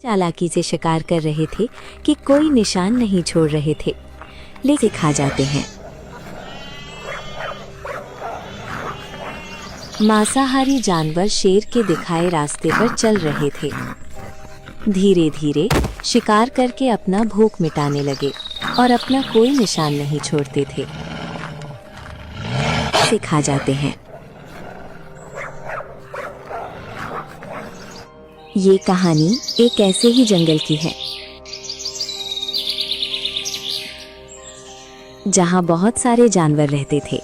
चालाकी से शिकार कर रहे थे कि कोई निशान नहीं छोड़ रहे थे, लेकिन खा जाते हैं। मांसाहारी जानवर शेर के दिखाए रास्ते पर चल रहे थे। धीरे धीरे शिकार करके अपना भूख मिटाने लगे और अपना कोई निशान नहीं छोड़ते थे। से खा जाते हैं। ये कहानी एक ऐसे ही जंगल की है जहां बहुत सारे जानवर रहते थे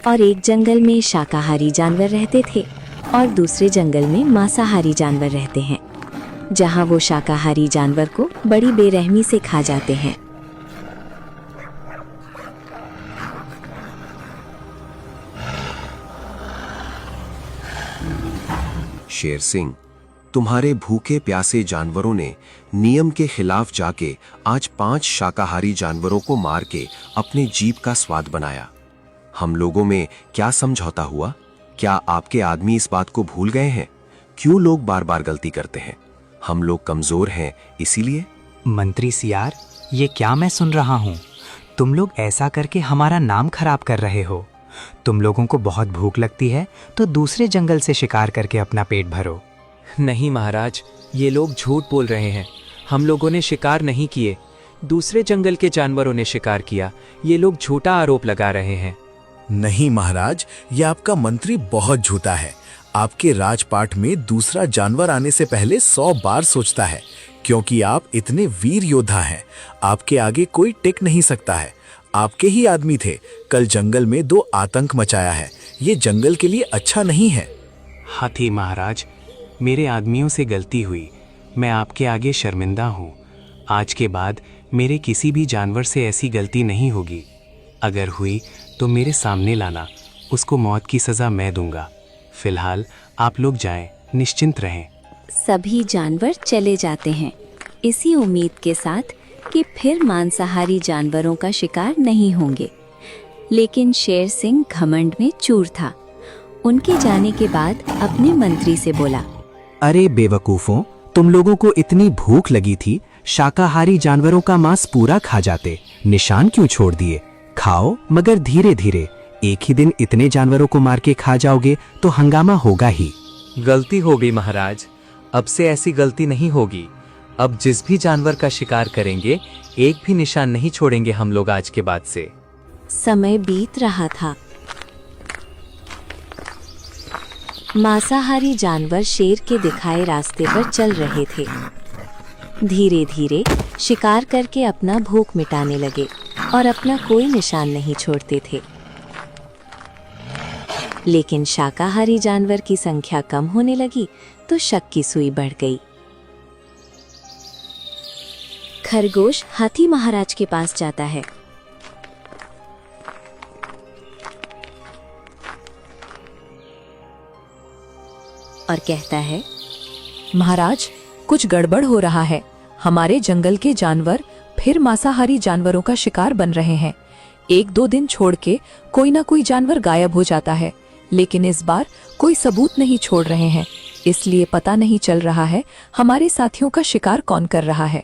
और एक जंगल में शाकाहारी जानवर रहते थे और दूसरे जंगल में मांसाहारी जानवर रहते हैं, जहां वो शाकाहारी जानवर को बड़ी बेरहमी से खा जाते हैं। शेर सिंह, तुम्हारे भूखे प्यासे जानवरों ने नियम के खिलाफ जाके आज 5 शाकाहारी जानवरों को मार के अपने जीभ का स्वाद बनाया। हम लोगों में क्या समझौता हुआ? क्या आपके आदमी इस बात को भूल गए हैं? क्यों लोग बार बार गलती करते हैं? हम लोग कमजोर हैं इसीलिए? मंत्री सियार, ये क्या मैं सुन रहा हूँ? तुम लोग ऐसा करके हमारा नाम खराब कर रहे हो। तुम लोगों को बहुत भूख लगती है तो दूसरे जंगल से शिकार करके अपना पेट भरो। नहीं महाराज, ये लोग झूठ बोल रहे हैं। हम लोगों ने शिकार नहीं किए, दूसरे जंगल के जानवरों ने शिकार किया। ये लोग झूठा आरोप लगा रहे हैं। नहीं महाराज, ये आपका मंत्री बहुत झूठा है। आपके राजपाट में दूसरा जानवर आने से पहले 100 बार सोचता है, क्योंकि आप इतने वीर योद्धा हैं। आपके आगे कोई टिक नहीं सकता है। आपके ही आदमी थे, कल जंगल में 2 आतंक मचाया है। ये जंगल के लिए अच्छा नहीं है। हाथी महाराज, मेरे आदमियों से गलती हुई। मैं आपके आगे शर्मिंदा हूँ। आज के बाद मेरे किसी भी जानवर से ऐसी गलती नहीं होगी। अगर हुई तो मेरे सामने लाना, उसको मौत की सज़ा मैं दूंगा। फिलहाल आप लोग जाएं, निश्चिंत रहें। सभी जानवर चले जाते हैं, इसी उम्मीद के साथ कि फिर मांसाहारी जानवरों का शिकार नहीं होंगे। लेकिन शेर सिंह घमंड में चूर था। उनके जाने के बाद अपने मंत्री से बोला, अरे बेवकूफों, तुम लोगों को इतनी भूख लगी थी, शाकाहारी जानवरों का मांस पूरा खा जाते, निशान क्यों छोड़ दिए? खाओ, मगर धीरे धीरे। एक ही दिन इतने जानवरों को मार के खा जाओगे तो हंगामा होगा ही। गलती हो गई महाराज, अब से ऐसी गलती नहीं होगी। अब जिस भी जानवर का शिकार करेंगे, एक भी निशान नहीं छोड़ेंगे हम लोग आज के बाद से। समय बीत रहा था। मांसाहारी जानवर शेर के दिखाए रास्ते पर चल रहे थे। धीरे धीरे शिकार करके अपना भूख मिटाने लगे और अपना कोई निशान नहीं छोड़ते थे। लेकिन शाकाहारी जानवर की संख्या कम होने लगी तो शक की सुई बढ़ गई। खरगोश हाथी महाराज के पास जाता है। और कहता है, महाराज, कुछ गड़बड़ हो रहा है। हमारे जंगल के जानवर फिर मांसाहारी जानवरों का शिकार बन रहे हैं। 1-2 दिन छोड़ के कोई ना कोई जानवर गायब हो जाता है, लेकिन इस बार कोई सबूत नहीं छोड़ रहे हैं। इसलिए पता नहीं चल रहा है हमारे साथियों का शिकार कौन कर रहा है।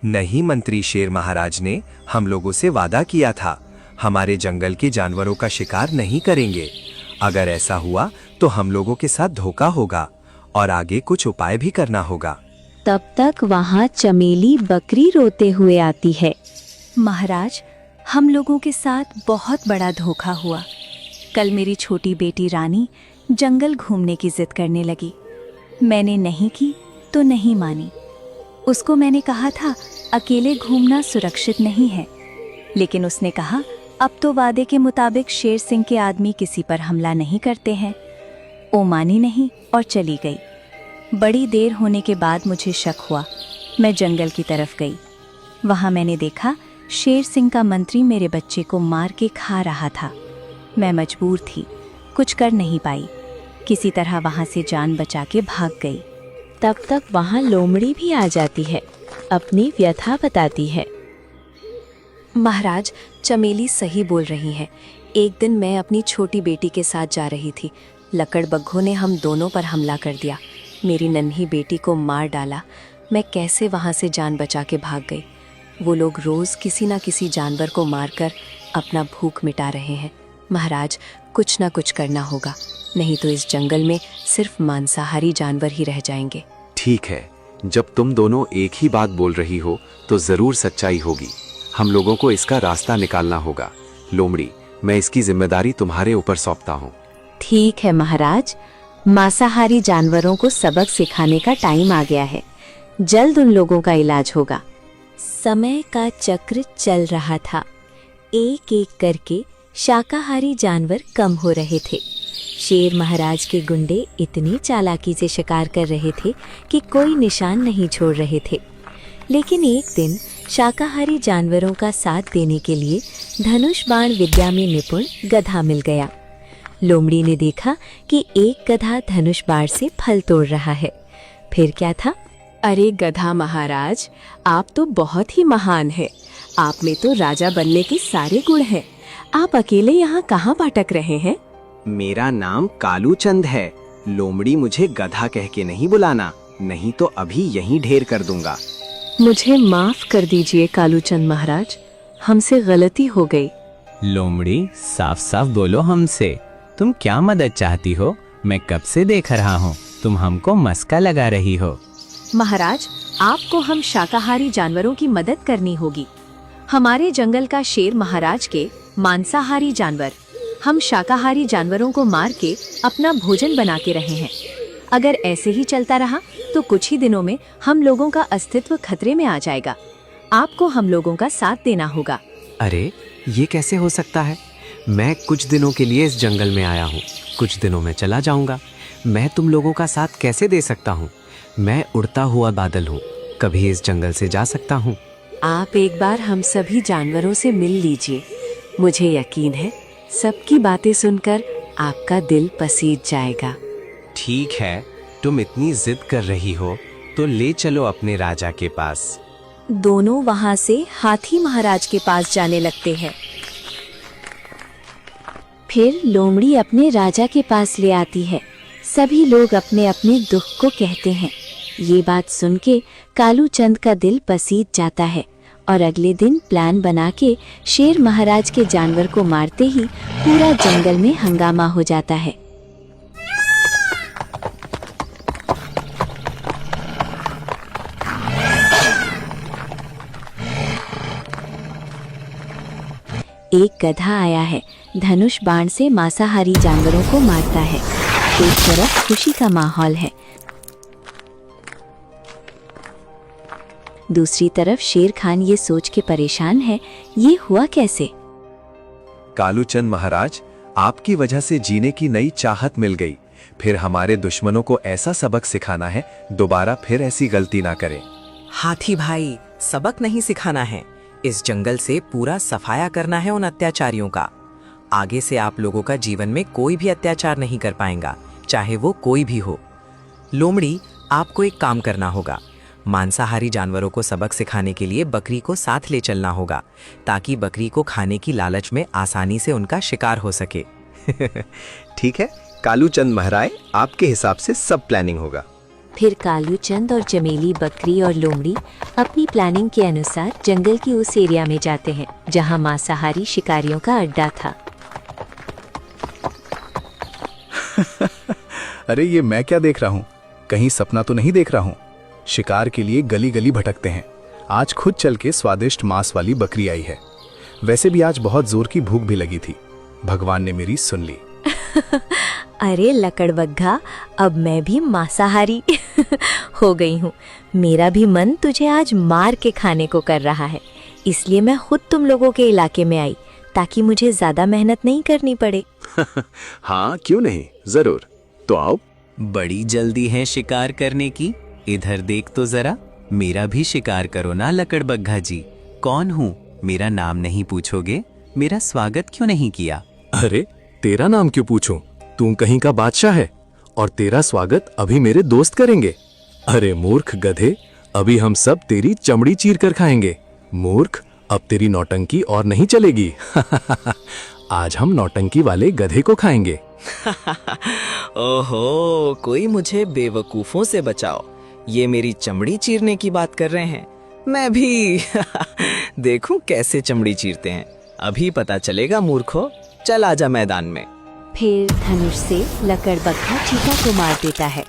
नहीं मंत्री शेर महाराज ने हम लोगों से वादा किया था, हमारे जंगल के जानवरों का शिकार नहीं करेंगे। अगर ऐसा हुआ तो हम लोगों के साथ धोखा होगा और आगे कुछ उपाय भी करना होगा। तब तक वहां चमेली बकरी रोते हुए आती है। महाराज, हम लोगों के साथ बहुत बड़ा धोखा हुआ। कल मेरी छोटी बेटी रानी जंगल घूमने की जिद करने लगी। मैंने नहीं की तो नहीं मानी। उसको मैंने कहा था अकेले घूमना सुरक्षित नहीं है, लेकिन उसने कहा अब तो वादे के मुताबिक शेर सिंह के आदमी किसी पर हमला नहीं करते हैं। वो मानी नहीं और चली गई। बड़ी देर होने के बाद मुझे शक हुआ। मैं जंगल की तरफ गई। वहां मैंने देखा शेर सिंह का मंत्री मेरे बच्चे को मार के खा रहा था। मैं मजबूर थी, कुछ कर नहीं पाई। किसी तरह वहां से जान बचा के भाग गई। तब तक वहां लोमड़ी भी आ जाती है, अपनी व्यथा बताती है। महाराज, चमेली सही बोल रही है। एक दिन मैं अपनी छोटी बेटी के साथ जा रही थी। लकड़बग्घों ने हम दोनों पर हमला कर दिया। मेरी नन्ही बेटी को मार डाला। मैं कैसे वहां से जान बचा के भाग गई। वो लोग रोज किसी ना किसी जानवर को मारकर अपना भूख मिटा रहे हैं। महाराज, कुछ ना कुछ करना होगा, नहीं तो इस जंगल में सिर्फ मांसाहारी जानवर ही रह जाएंगे। ठीक है, जब तुम दोनों एक ही बात बोल रही हो तो जरूर सच्चाई होगी। हम लोगों को इसका रास्ता निकालना होगा। लोमड़ी, मैं इसकी जिम्मेदारी तुम्हारे ऊपर सौंपता हूँ। ठीक है महाराज, मांसाहारी जानवरों को सबक सिखाने का टाइम आ गया है। जल्द उन लोगों का इलाज होगा। समय का चक्र चल रहा था। एक एक करके शाकाहारी जानवर कम हो रहे थे। शेर महाराज के गुंडे इतनी चालाकी से शिकार कर रहे थे कि कोई निशान नहीं छोड़ रहे थे। लेकिन एक दिन शाकाहारी जानवरों का साथ देने के लिए धनुष बाण विद्या में निपुण गधा मिल गया। लोमड़ी ने देखा कि एक गधा धनुष बाण से फल तोड़ रहा है। फिर क्या था? अरे गधा महाराज, आप तो बहुत ही महान हैं। आप में तो राजा बनने के सारे गुण हैं। आप अकेले यहाँ कहाँ भटक रहे हैं? मेरा नाम कालू चंद है। लोमड़ी मुझे गधा कह के नहीं बुलाना, नहीं तो अभी यहीं ढेर कर दूंगा। मुझे माफ कर दीजिए कालूचंद महाराज, हमसे गलती हो गई। लोमड़ी, साफ साफ बोलो हमसे, तुम क्या मदद चाहती हो? मैं कब से देख रहा हूँ तुम हमको मस्का लगा रही हो। महाराज, आपको हम शाकाहारी जानवरों की मदद करनी होगी। हमारे जंगल का शेर महाराज के मांसाहारी जानवर, हम शाकाहारी जानवरों को मार के अपना भोजन बना के रहे हैं। अगर ऐसे ही चलता रहा तो कुछ ही दिनों में हम लोगों का अस्तित्व खतरे में आ जाएगा। आपको हम लोगों का साथ देना होगा। अरे, ये कैसे हो सकता है? मैं कुछ दिनों के लिए इस जंगल में आया हूँ, कुछ दिनों में चला जाऊंगा। मैं तुम लोगों का साथ कैसे दे सकता हूँ? मैं उड़ता हुआ बादल हूँ, कभी इस जंगल से जा सकता हूँ। आप एक बार हम सभी जानवरों से मिल लीजिए। मुझे यकीन है सबकी बातें सुनकर आपका दिल पसीज जाएगा। ठीक है, तुम इतनी जिद कर रही हो तो ले चलो अपने राजा के पास। दोनों वहां से हाथी महाराज के पास जाने लगते हैं। फिर लोमड़ी अपने राजा के पास ले आती है। सभी लोग अपने अपने दुख को कहते हैं। ये बात सुन के कालू चंद का दिल पसीज जाता है और अगले दिन प्लान बना के शेर महाराज के जानवर को मारते ही पूरा जंगल में हंगामा हो जाता है। एक गधा आया है, धनुष बाण से मांसाहारी जानवरों को मारता है। एक तरफ खुशी का माहौल है, दूसरी तरफ शेर खान ये सोच के परेशान है, ये हुआ कैसे? कालूचंद महाराज, आपकी वजह से जीने की नई चाहत मिल गई। फिर हमारे दुश्मनों को ऐसा सबक सिखाना है, दोबारा फिर ऐसी गलती ना करें। हाथी भाई, सबक नहीं सिखाना है, इस जंगल से पूरा सफाया करना है उन अत्याचारियों का। आगे से आप लोगों का जीवन में कोई भी अत्याचार नहीं कर पाएगा, चाहे वो कोई भी हो। लोमड़ी, आपको एक काम करना होगा। मांसाहारी जानवरों को सबक सिखाने के लिए बकरी को साथ ले चलना होगा, ताकि बकरी को खाने की लालच में आसानी से उनका शिकार हो सके। ठीक है कालूचंद महाराज, आपके हिसाब से सब प्लानिंग होगा। फिर कालूचंद और चमेली, बकरी और लोमड़ी अपनी प्लानिंग के अनुसार जंगल की उस एरिया में जाते हैं जहां मांसाहारी शिकारियों का अड्डा था। अरे ये मैं क्या देख रहा हूँ? कहीं सपना तो नहीं देख रहा हूँ? शिकार के लिए गली गली भटकते हैं। आज खुद चल के स्वादिष्ट मांस वाली बकरी आई है। वैसे भी आज बहुत जोर की भूख भी लगी थी। भगवान ने मेरी सुन ली। अरे लकड़बग्घा, अब मैं भी मांसाहारी हो गई हूँ। मेरा भी मन तुझे आज मार के खाने को कर रहा है, इसलिए मैं खुद तुम लोगों के इलाके में आई, ताकि मुझे ज्यादा मेहनत नहीं करनी पड़े। हाँ, क्यों नहीं, जरूर। तो आओ। बड़ी जल्दी है शिकार करने की, इधर देख तो जरा। मेरा भी शिकार करो ना लकड़बग्घा जी। कौन हूँ, मेरा नाम नहीं पूछोगे? मेरा स्वागत क्यों नहीं किया? अरे तेरा नाम क्यों पूछूं? तू कहीं का बादशाह है और तेरा स्वागत अभी मेरे दोस्त करेंगे। अरे मूर्ख गधे, अभी हम सब तेरी चमड़ी चीर कर खाएंगे। मूर्ख, अब तेरी नौटंकी और नहीं चलेगी। आज हम नौटंकी वाले गधे को खाएंगे। ओहो, कोई मुझे बेवकूफों से बचाओ। ये मेरी चमड़ी चीरने की बात कर रहे हैं। मैं भी देखूं कैसे चमड़ी चीरते हैं, अभी पता चलेगा मूर्खो। चल आजा मैदान में। फिर धनुष से लकड़बग्घा चीता को मार देता है।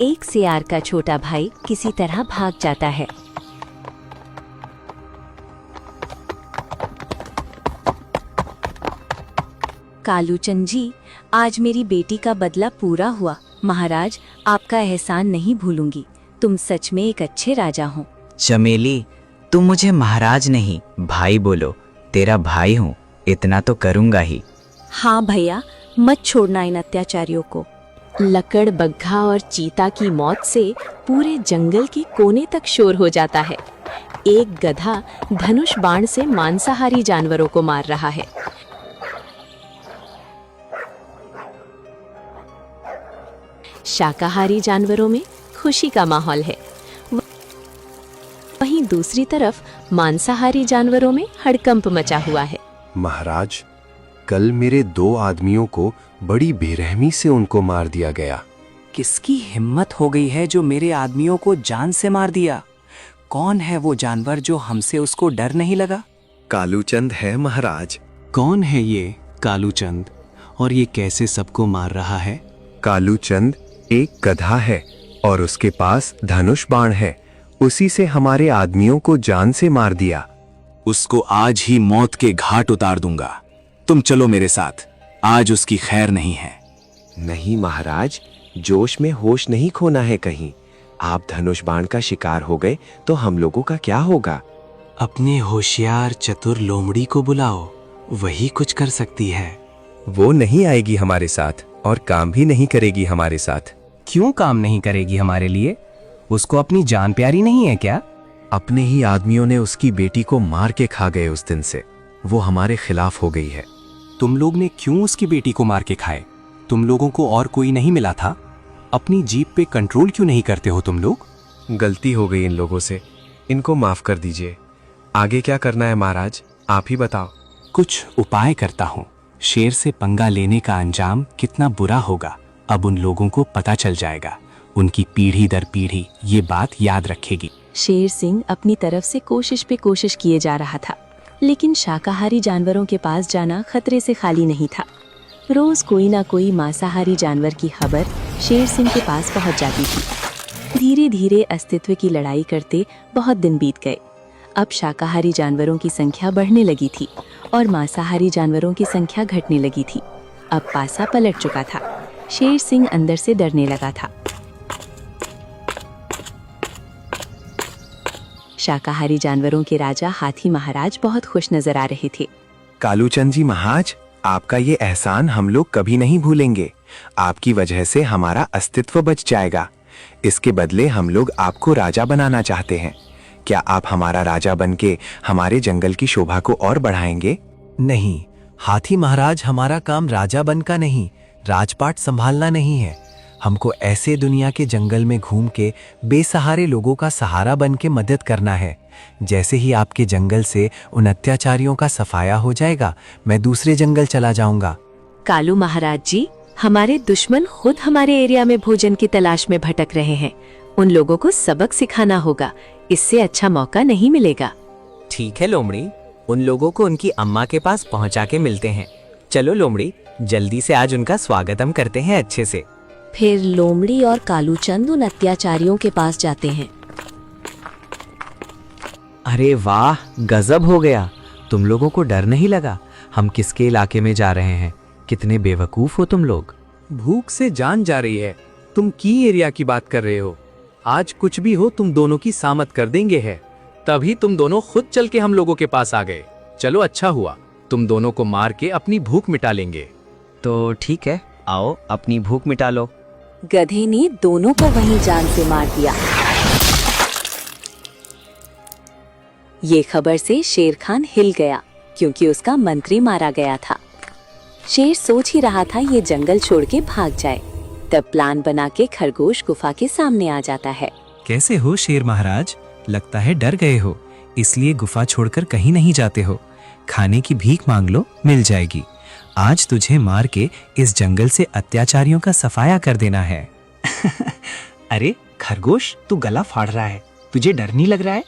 एक सियार का छोटा भाई किसी तरह भाग जाता है। कालूचंद जी, आज मेरी बेटी का बदला पूरा हुआ। महाराज, आपका एहसान नहीं भूलूंगी। तुम सच में एक अच्छे राजा हो। चमेली, तुम मुझे महाराज नहीं भाई बोलो। तेरा भाई हूँ, इतना तो करूँगा ही। हाँ भैया, मत छोड़ना इन अत्याचारियों को। लकड़बग्घा और चीता की मौत से पूरे जंगल के कोने तक शोर हो जाता है। एक गधा धनुष बाण से मांसाहारी जानवरों को मार रहा है। शाकाहारी जानवरों में खुशी का माहौल है, वहीं दूसरी तरफ मांसाहारी जानवरों में हड़कंप मचा हुआ है। महाराज, कल मेरे 2 आदमियों को बड़ी बेरहमी से उनको मार दिया गया। किसकी हिम्मत हो गई है जो मेरे आदमियों को जान से मार दिया? कौन है वो जानवर जो हमसे उसको डर नहीं लगा? कालूचंद है महाराज। कौन है ये कालूचंद, और ये कैसे सबको मार रहा है? कालूचंद एक गधा है और उसके पास धनुष बाण है। उसी से हमारे आदमियों को जान से मार दिया। उसको आज ही मौत के घाट उतार दूंगा। तुम चलो मेरे साथ, आज उसकी खैर नहीं है। नहीं महाराज, जोश में होश नहीं खोना है कहीं। आप धनुष बाण का शिकार हो गए तो हम लोगों का क्या होगा? अपने होशियार चतुर लोमड़ी को बुलाओ, वही कुछ कर सकती है। वो नहीं आएगी हमारे साथ और काम भी नहीं करेगी हमारे साथ। क्यों काम नहीं करेगी हमारे लिए? उसको अपनी जान प्यारी नहीं है क्या? अपने ही आदमियों ने उसकी बेटी को मार के खा गए। उस दिन से वो हमारे खिलाफ हो गई है। तुम लोग ने क्यों उसकी बेटी को मार के खाए? तुम लोगों को और कोई नहीं मिला था? अपनी जीप पे कंट्रोल क्यों नहीं करते हो तुम लोग? गलती हो गई इन लोगों से, इनको माफ कर दीजिए। आगे क्या करना है महाराज, आप ही बताओ। कुछ उपाय करता हूँ। शेर से पंगा लेने का अंजाम कितना बुरा होगा, अब उन लोगों को पता चल जाएगा। उनकी पीढ़ी दर पीढ़ी ये बात याद रखेगी। शेर सिंह अपनी तरफ से कोशिश पे कोशिश किए जा रहा था, लेकिन शाकाहारी जानवरों के पास जाना खतरे से खाली नहीं था। रोज कोई ना कोई मांसाहारी जानवर की खबर शेर सिंह के पास पहुंच जाती थी। धीरे धीरे अस्तित्व की लड़ाई करते बहुत दिन बीत गए। अब शाकाहारी जानवरों की संख्या बढ़ने लगी थी और मांसाहारी जानवरों की संख्या घटने लगी थी। अब पासा पलट चुका था। शेर सिंह अंदर से डरने लगा था। शाकाहारी जानवरों के राजा हाथी महाराज बहुत खुश नजर आ रहे थे। कालूचंद जी महाराज, आपका ये एहसान हम लोग कभी नहीं भूलेंगे। आपकी वजह से हमारा अस्तित्व बच जाएगा। इसके बदले हम लोग आपको राजा बनाना चाहते हैं। क्या आप हमारा राजा बनके हमारे जंगल की शोभा को और बढ़ाएंगे? नहीं, हाथी महाराज, हमारा काम राजा बनका नहीं, राजपाट संभालना नहीं है। हमको ऐसे दुनिया के जंगल में घूम के बेसहारे लोगों का सहारा बन के मदद करना है। जैसे ही आपके जंगल से उन अत्याचारियों का सफाया हो जाएगा, मैं दूसरे जंगल चला जाऊंगा। कालू महाराज जी, हमारे दुश्मन खुद हमारे एरिया में भोजन की तलाश में भटक रहे हैं। उन लोगों को सबक सिखाना होगा। इससे अच्छा मौका नहीं मिलेगा। ठीक है लोमड़ी, उन लोगों को उनकी अम्मा के पास पहुंचा के मिलते हैं। चलो लोमड़ी, जल्दी से आज उनका स्वागत हम करते हैं अच्छे से। फिर लोमड़ी और कालूचंद उन अत्याचारियों के पास जाते हैं। अरे वाह, गजब हो गया। तुम लोगों को डर नहीं लगा? हम किसके इलाके में जा रहे हैं? कितने बेवकूफ हो तुम लोग। भूख से जान जा रही है, तुम की एरिया की बात कर रहे हो? आज कुछ भी हो तुम दोनों की सामत कर देंगे है। तभी तुम दोनों खुद चल के हम लोगों के पास आ गए। चलो अच्छा हुआ, तुम दोनों को मार के अपनी भूख मिटा लेंगे। तो ठीक है, आओ अपनी भूख मिटा लो। गधे ने दोनों को वहीं जान से मार दिया। ये खबर से शेर खान हिल गया, क्योंकि उसका मंत्री मारा गया था। शेर सोच ही रहा था ये जंगल छोड़ के भाग जाए। तब प्लान बना के खरगोश गुफा के सामने आ जाता है। कैसे हो शेर महाराज? लगता है डर गए हो, इसलिए गुफा छोड़कर कहीं नहीं जाते हो। खाने की भीख मांग लो, मिल जाएगी। आज तुझे मार के इस जंगल से अत्याचारियों का सफाया कर देना है। अरे खरगोश, तू गला फाड़ रहा है, तुझे डर नहीं लग रहा है?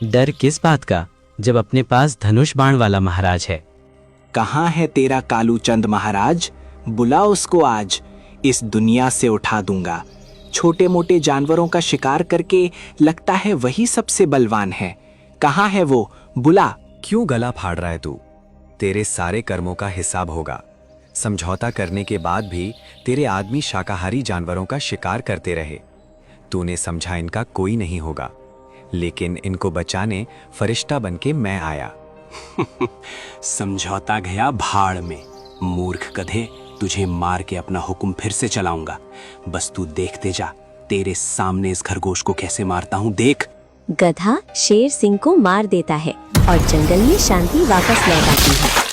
डर किस बात का, जब अपने पास धनुष बाण वाला महाराज है। कहाँ है तेरा कालू चंद महाराज? बुला उसको आज, इस दुनिया से उठा दूंगा। छोटे मोटे जानवरों का शिकार करके लगता है वही सबसे बलवान है। कहाँ है वो? बुला। क्यों गला फाड़ रहा है तू? तेरे सारे कर्मों का हिसाब होगा। समझौता करने के बाद भी तेरे आदमी शाकाहारी जानवरों का शिकार करते रहे। तूने समझा इनका कोई नहीं होगा, लेकिन इनको बचाने फरिश्ता बनके मैं आया। समझौता गया भाड़ में, मूर्ख गधे। तुझे मार के अपना हुक्म फिर से चलाऊंगा। बस तू देखते जा, तेरे सामने इस खरगोश को कैसे मारता हूँ, देख। गधा शेर सिंह को मार देता है और जंगल में शांति वापस लौट आती है।